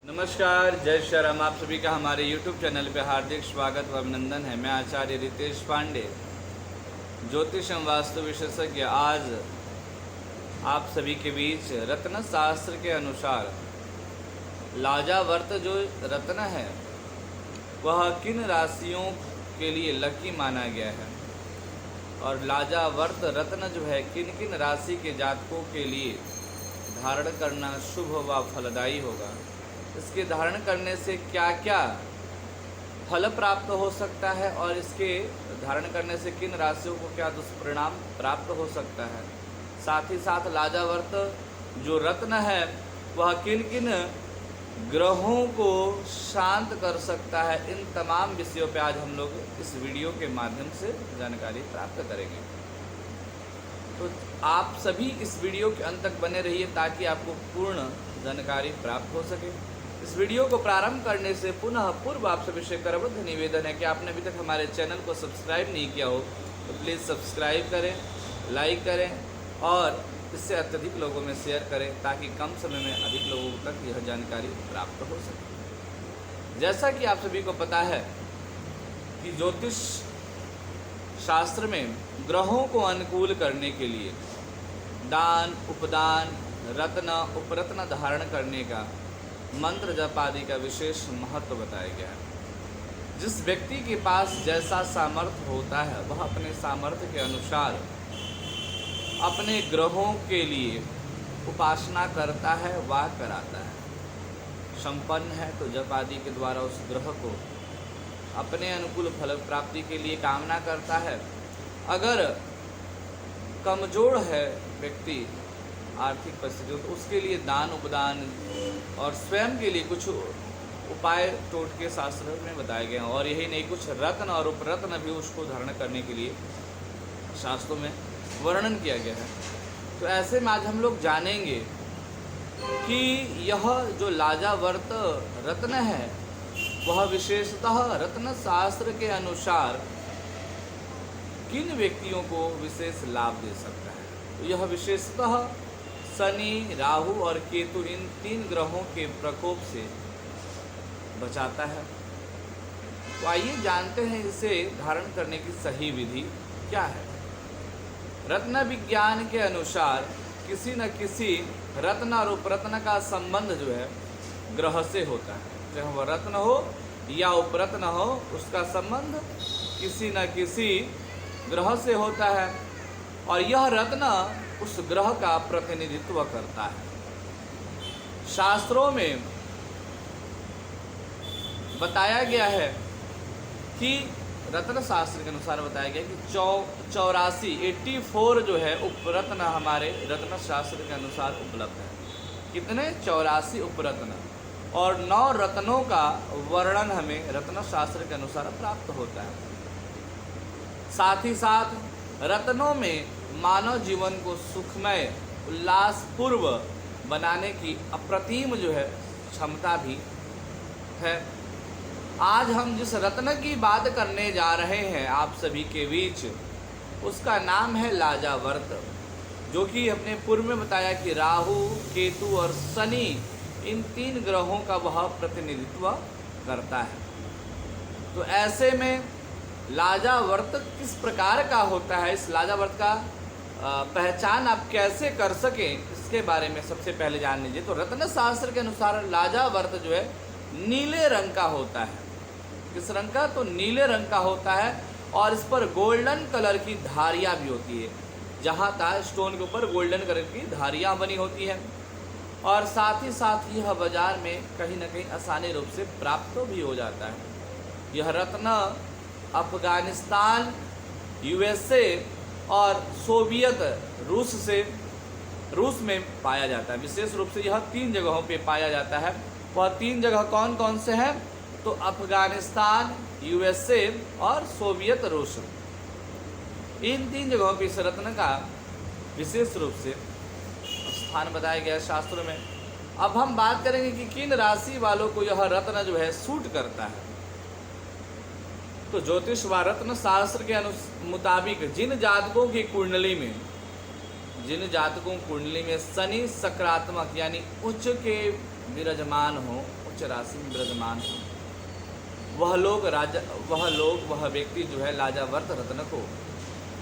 नमस्कार, जय श्री राम। आप सभी का हमारे YouTube चैनल पे हार्दिक स्वागत व अभिनंदन है। मैं आचार्य रितेश पांडे, ज्योतिष एवं वास्तु विशेषज्ञ, आज आप सभी के बीच रत्न शास्त्र के अनुसार लाजावर्त जो रत्न है वह किन राशियों के लिए लकी माना गया है और लाजावर्त रत्न जो है किन किन राशि के जातकों के लिए धारण करना शुभ व फलदायी होगा, इसके धारण करने से क्या क्या फल प्राप्त हो सकता है और इसके धारण करने से किन राशियों को क्या दुष्परिणाम प्राप्त हो सकता है। साथ ही साथ लाजावर्त जो रत्न है वह किन किन ग्रहों को शांत कर सकता है, इन तमाम विषयों पे आज हम लोग इस वीडियो के माध्यम से जानकारी प्राप्त करेंगे। तो आप सभी इस वीडियो के अंत तक बने रहिए ताकि आपको पूर्ण जानकारी प्राप्त हो सके। इस वीडियो को प्रारंभ करने से पुनः पूर्व आप सभी से करबद्ध निवेदन है कि आपने अभी तक हमारे चैनल को सब्सक्राइब नहीं किया हो तो प्लीज़ सब्सक्राइब करें, लाइक करें और इससे अत्यधिक लोगों में शेयर करें ताकि कम समय में अधिक लोगों तक यह जानकारी प्राप्त हो सके। जैसा कि आप सभी को पता है कि ज्योतिष शास्त्र में ग्रहों को अनुकूल करने के लिए दान, उपदान, रत्न, उपरत्न धारण करने का, मंत्र जप आदि का विशेष महत्व बताया गया है। जिस व्यक्ति के पास जैसा सामर्थ्य होता है वह अपने सामर्थ्य के अनुसार अपने ग्रहों के लिए उपासना करता है व कराता है। संपन्न है तो जप आदि के द्वारा उस ग्रह को अपने अनुकूल फल प्राप्ति के लिए कामना करता है। अगर कमजोर है व्यक्ति आर्थिक परिस्थितियों तो उसके लिए दान, उपदान और स्वयं के लिए कुछ उपाय टोटके शास्त्र में बताए गए हैं। और यही नहीं, कुछ रत्न और उपरत्न भी उसको धारण करने के लिए शास्त्रों में वर्णन किया गया है। तो ऐसे में आज हम लोग जानेंगे कि यह जो लाजावर्त रत्न है वह विशेषतः रत्न शास्त्र के अनुसार किन व्यक्तियों को विशेष लाभ दे सकता है। तो यह विशेषतः शनि, राहु और केतु, इन तीन ग्रहों के प्रकोप से बचाता है। तो आइए जानते हैं इसे धारण करने की सही विधि क्या है। रत्न विज्ञान के अनुसार किसी न किसी रत्न और उपरत्न का संबंध जो है ग्रह से होता है। चाहे वह रत्न हो या उपरत्न हो, उसका संबंध किसी न किसी ग्रह से होता है और यह रत्न उस ग्रह का प्रतिनिधित्व करता है। शास्त्रों में बताया गया है कि रत्न शास्त्र के अनुसार बताया गया कि 84 जो है उपरत्न हमारे रत्न शास्त्र के अनुसार उपलब्ध है। कितने? 84 उपरत्न और 9 रत्नों का वर्णन हमें रत्न शास्त्र के अनुसार प्राप्त होता है। साथ ही साथ रत्नों में मानव जीवन को सुखमय, उल्लासपूर्व बनाने की अप्रतिम जो है क्षमता भी है। आज हम जिस रत्न की बात करने जा रहे हैं आप सभी के बीच, उसका नाम है लाजावर्त, जो कि अपने पूर्व में बताया कि राहु, केतु और शनि, इन तीन ग्रहों का वह प्रतिनिधित्व करता है। तो ऐसे में लाजावर्त किस प्रकार का होता है, इस लाजावर्त का पहचान आप कैसे कर सकें, इसके बारे में सबसे पहले जान लीजिए। तो रत्न शास्त्र के अनुसार लाजावर्त जो है नीले रंग का होता है। किस रंग का? तो नीले रंग का होता है और इस पर गोल्डन कलर की धारियाँ भी होती है। जहाँ तक स्टोन के ऊपर गोल्डन कलर की धारियाँ बनी होती है और साथ ही साथ यह बाजार में कहीं ना कहीं आसानी रूप से प्राप्त भी हो जाता है। यह रत्न अफगानिस्तान, यूएसए और सोवियत रूस में पाया जाता है। विशेष रूप से यह 3 जगहों पे पाया जाता है। वह 3 जगह कौन कौन से हैं? तो अफगानिस्तान, यूएसए और सोवियत रूस, इन 3 जगहों पे इस रत्न का विशेष रूप से स्थान बताया गया है शास्त्रों में। अब हम बात करेंगे कि किन राशि वालों को यह रत्न जो है सूट करता है। तो ज्योतिष व रत्न शास्त्र के मुताबिक जिन जातकों की कुंडली में शनि सकारात्मक यानी उच्च के विराजमान हो, उच्च राशि में विराजमान हो, वह व्यक्ति जो है लाजावर्त रत्न को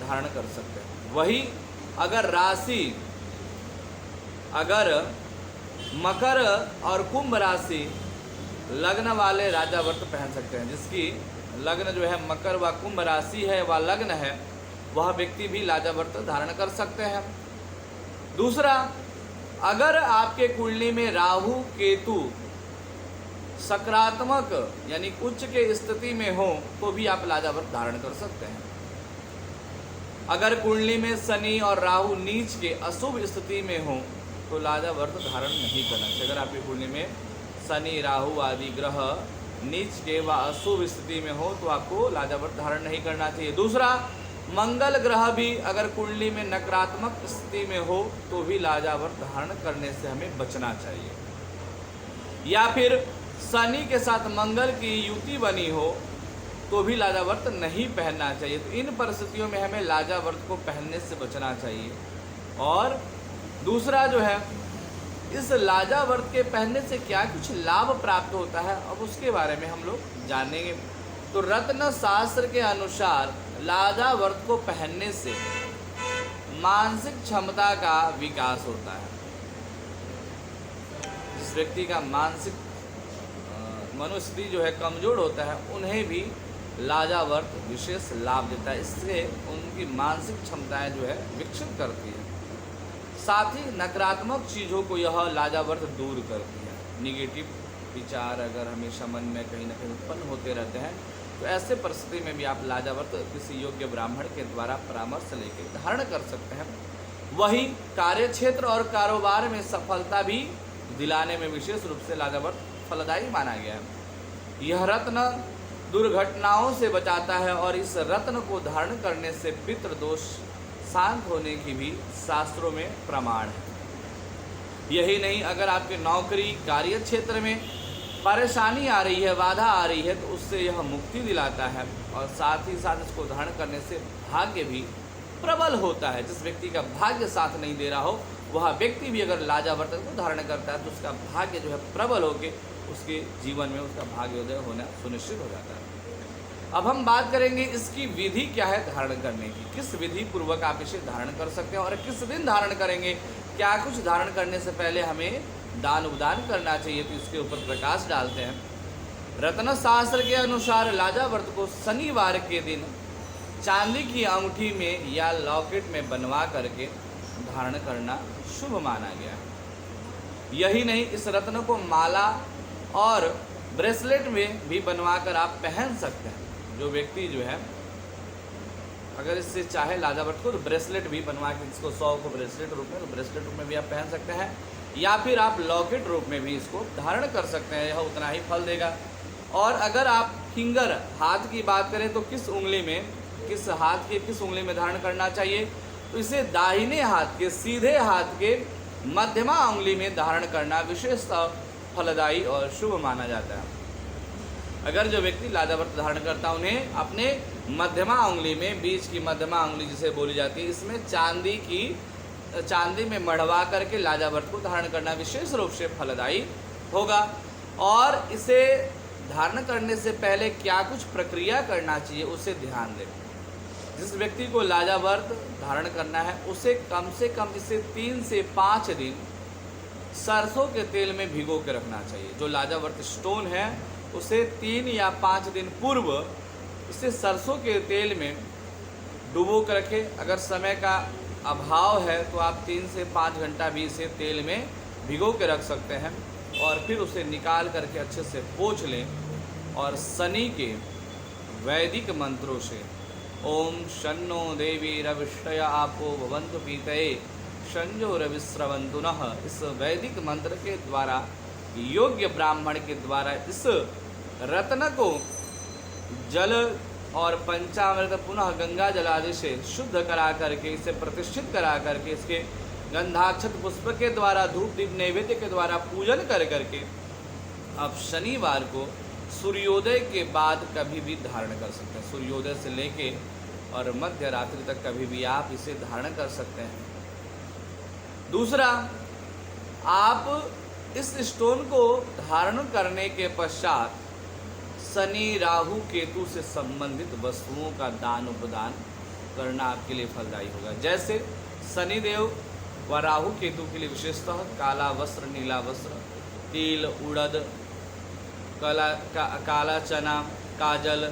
धारण कर सकते हैं। वही अगर मकर और कुंभ राशि लग्न वाले लाजावर्त पहन सकते हैं। जिसकी लग्न जो है मकर व कुंभ राशि है व लग्न है, वह व्यक्ति भी लाजावर्त धारण कर सकते हैं। दूसरा, अगर आपके कुंडली में राहु केतु सकारात्मक यानी उच्च के स्थिति में हो तो भी आप लाजावर्त धारण कर सकते हैं। अगर कुंडली में शनि और राहु नीच के अशुभ स्थिति में हो तो लाजावर्त धारण नहीं करना चाहिए। अगर आपकी कुंडली में शनि राहु आदि ग्रह नीच के व अशुभ स्थिति में हो तो आपको लाजावर्त धारण नहीं करना चाहिए। दूसरा, मंगल ग्रह भी अगर कुंडली में नकारात्मक स्थिति में हो तो भी लाजावर्त धारण करने से हमें बचना चाहिए। या फिर शनि के साथ मंगल की युति बनी हो तो भी लाजावर्त नहीं पहनना चाहिए। तो इन परिस्थितियों में हमें लाजावर्त को पहनने से बचना चाहिए। और दूसरा जो है, इस लाजावर्त के पहनने से क्या कुछ लाभ प्राप्त होता है, अब उसके बारे में हम लोग जानेंगे। तो रत्न शास्त्र के अनुसार लाजावर्त को पहनने से मानसिक क्षमता का विकास होता है। जिस व्यक्ति का मानसिक मनोस्थिति जो है कमजोर होता है, उन्हें भी लाजावर्त विशेष लाभ देता है। इससे उनकी मानसिक क्षमताएं जो है विकसित करती है। साथ ही नकारात्मक चीज़ों को यह लाजावर्त दूर करती है। निगेटिव विचार अगर हमेशा मन में कहीं ना कहीं उत्पन्न होते रहते हैं तो ऐसे परिस्थिति में भी आप लाजावर्त किसी योग्य ब्राह्मण के द्वारा परामर्श लेकर धारण कर सकते हैं। वही कार्यक्षेत्र और कारोबार में सफलता भी दिलाने में विशेष रूप से लाजावर्त फलदायी माना गया है। यह रत्न दुर्घटनाओं से बचाता है और इस रत्न को धारण करने से पितृदोष शांत होने की भी शास्त्रों में प्रमाण है। यही नहीं, अगर आपके नौकरी कार्य क्षेत्र में परेशानी आ रही है, बाधा आ रही है, तो उससे यह मुक्ति दिलाता है। और साथ ही साथ इसको धारण करने से भाग्य भी प्रबल होता है। जिस व्यक्ति का भाग्य साथ नहीं दे रहा हो, वह व्यक्ति भी अगर लाजावर्त को धारण करता है तो उसका भाग्य जो है प्रबल होकर उसके जीवन में उसका भाग्योदय होना सुनिश्चित हो जाता है। अब हम बात करेंगे इसकी विधि क्या है धारण करने की। किस विधि पूर्वक आप इसे धारण कर सकते हैं और किस दिन धारण करेंगे, क्या कुछ धारण करने से पहले हमें दान उपदान करना चाहिए, तो इसके ऊपर प्रकाश डालते हैं। रत्न शास्त्र के अनुसार लाजावर्त को शनिवार के दिन चांदी की अंगूठी में या लॉकेट में बनवा करके धारण करना शुभ माना गया है। यही नहीं, इस रत्न को माला और ब्रेसलेट में भी बनवा कर आप पहन सकते हैं। जो व्यक्ति जो है अगर इससे चाहे लाजावर्त को तो ब्रेसलेट भी बनवा के, इसको 100 को ब्रेसलेट रूप में, तो ब्रेसलेट रूप में भी आप पहन सकते हैं। या फिर आप लॉकेट रूप में भी इसको धारण कर सकते हैं, यह उतना ही फल देगा। और अगर आप फिंगर हाथ की बात करें तो किस उंगली में, किस हाथ के किस उंगली में धारण करना चाहिए, तो इसे दाहिने हाथ के सीधे हाथ के मध्यमा उंगली में धारण करना विशेषतः फलदायी और शुभ माना जाता है। अगर जो व्यक्ति लाजावर्त धारण करता है उन्हें अपने मध्यमा उंगली में, बीच की मध्यमा उंगली जिसे बोली जाती है, इसमें चांदी में मढ़वा करके लाजावर्त को धारण करना विशेष रूप से फलदायी होगा। और इसे धारण करने से पहले क्या कुछ प्रक्रिया करना चाहिए उसे ध्यान दें। जिस व्यक्ति को लाजावर्त धारण करना है उसे कम से कम इसे 3 से 5 दिन सरसों के तेल में भिगो के रखना चाहिए। जो लाजावर्त स्टोन है उसे 3 या 5 दिन पूर्व इसे सरसों के तेल में डुबो कर रखें। अगर समय का अभाव है तो आप 3 से 5 घंटा भी इसे तेल में भिगो के रख सकते हैं और फिर उसे निकाल करके अच्छे से पोंछ लें और शनि के वैदिक मंत्रों से ओम शन्नो देवी रविष्टय आपो भवन्तु पीतये शंजो रविस्रवन्तु नः, इस वैदिक मंत्र के द्वारा योग्य ब्राह्मण के द्वारा इस रत्न को जल और पंचामृत पुनः गंगा जल आदि से शुद्ध करा करके, इसे प्रतिष्ठित करा करके, इसके गंधाक्षत पुष्प के द्वारा धूप दीप नैवेद्य के द्वारा पूजन कर करके आप शनिवार को सूर्योदय के बाद कभी भी धारण कर सकते हैं। सूर्योदय से लेके और मध्य रात्रि तक कभी भी आप इसे धारण कर सकते हैं। दूसरा, आप इस स्टोन को धारण करने के पश्चात शनि राहु केतु से संबंधित वस्तुओं का दान उपदान करना आपके लिए फलदायी होगा। जैसे शनिदेव व राहु केतु के लिए विशेषतः काला वस्त्र, नीला वस्त्र, तिल, उड़द, काला चना, काजल,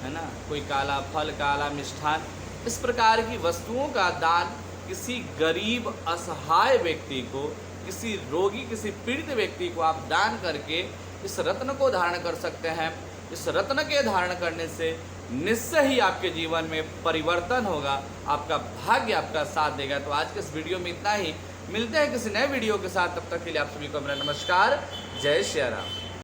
है ना, कोई काला फल, काला मिष्ठान, इस प्रकार की वस्तुओं का दान किसी गरीब असहाय व्यक्ति को, किसी रोगी, किसी पीड़ित व्यक्ति को आप दान करके इस रत्न को धारण कर सकते हैं। इस रत्न के धारण करने से निश्चय ही आपके जीवन में परिवर्तन होगा, आपका भाग्य आपका साथ देगा। तो आज के इस वीडियो में इतना ही, मिलते हैं किसी नए वीडियो के साथ, तब तक के लिए आप सभी को मेरा नमस्कार, जय श्री राम।